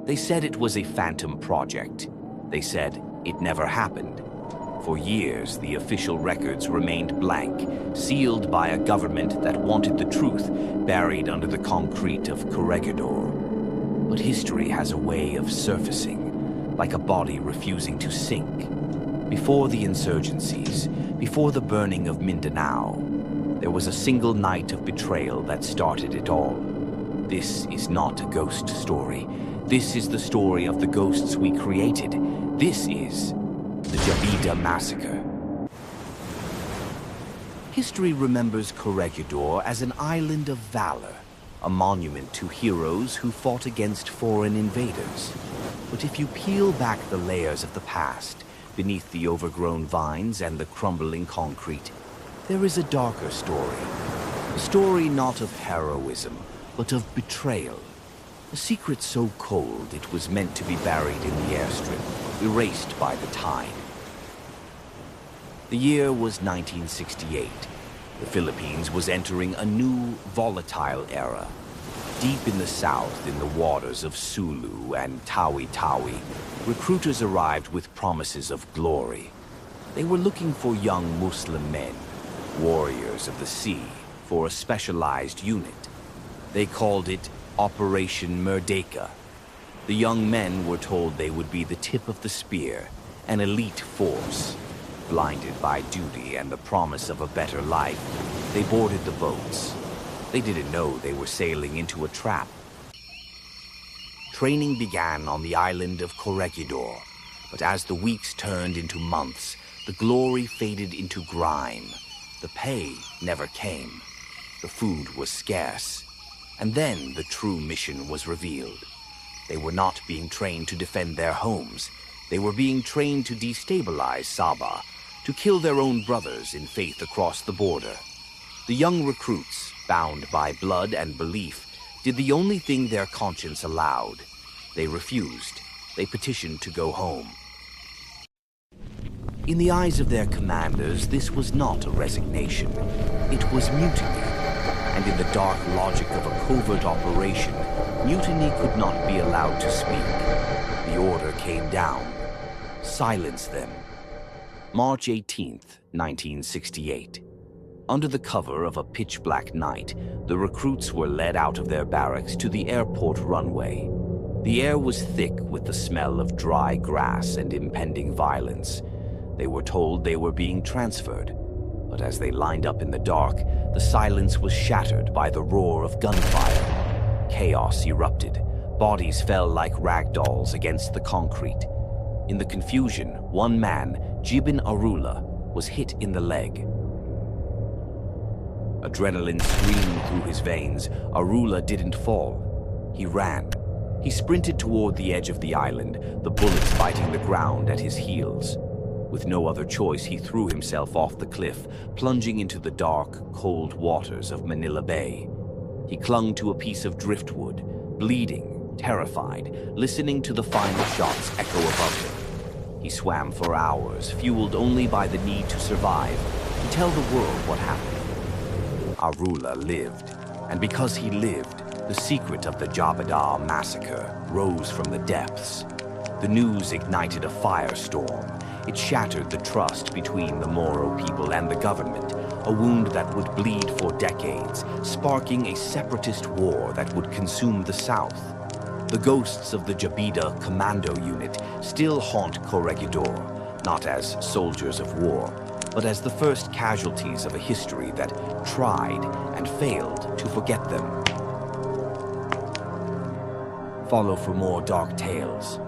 They said it was a phantom project. They said it never happened. For years, the official records remained blank, sealed by a government that wanted the truth buried under the concrete of Corregidor. But history has a way of surfacing, like a body refusing to sink. Before the insurgencies, before the burning of Mindanao, there was a single night of betrayal that started it all. This is not a ghost story. This is the story of the ghosts we created. This is the Jabidah massacre. History remembers Corregidor as an island of valor, a monument to heroes who fought against foreign invaders. But if you peel back the layers of the past, beneath the overgrown vines and the crumbling concrete, there is a darker story. A story not of heroism, but of betrayal. A secret so cold it was meant to be buried in the airstrip, erased by the tide. The year was 1968. The Philippines was entering a new, volatile era. Deep in the south, in the waters of Sulu and Tawi-Tawi, recruiters arrived with promises of glory. They were looking for young Muslim men, warriors of the sea, for a specialized unit. They called it Operation Merdeka. The young men were told they would be the tip of the spear, an elite force. Blinded by duty and the promise of a better life, they boarded the boats. They didn't know they were sailing into a trap. Training began on the island of Corregidor, but as the weeks turned into months, the glory faded into grime. The pay never came. The food was scarce. And then the true mission was revealed. They were not being trained to defend their homes. They were being trained to destabilize Sabah, to kill their own brothers in faith across the border. The young recruits, bound by blood and belief, did the only thing their conscience allowed. They refused. They petitioned to go home. In the eyes of their commanders, this was not a resignation. It was mutiny. And in the dark logic of a covert operation, mutiny could not be allowed to speak. The order came down. Silence them. March 18th, 1968. Under the cover of a pitch-black night, the recruits were led out of their barracks to the airport runway. The air was thick with the smell of dry grass and impending violence. They were told they were being transferred. But as they lined up in the dark, the silence was shattered by the roar of gunfire. Chaos erupted. Bodies fell like rag dolls against the concrete. In the confusion, one man, Jibin Arula, was hit in the leg. Adrenaline streamed through his veins. Arula didn't fall. He ran. He sprinted toward the edge of the island, the bullets biting the ground at his heels. With no other choice, he threw himself off the cliff, plunging into the dark, cold waters of Manila Bay. He clung to a piece of driftwood, bleeding, terrified, listening to the final shots echo above him. He swam for hours, fueled only by the need to survive, to tell the world what happened. Arula lived, and because he lived, the secret of the Jabidah massacre rose from the depths. The news ignited a firestorm. It shattered the trust between the Moro people and the government, a wound that would bleed for decades, sparking a separatist war that would consume the South. The ghosts of the Jabidah commando unit still haunt Corregidor, not as soldiers of war, but as the first casualties of a history that tried and failed to forget them. Follow for more dark tales.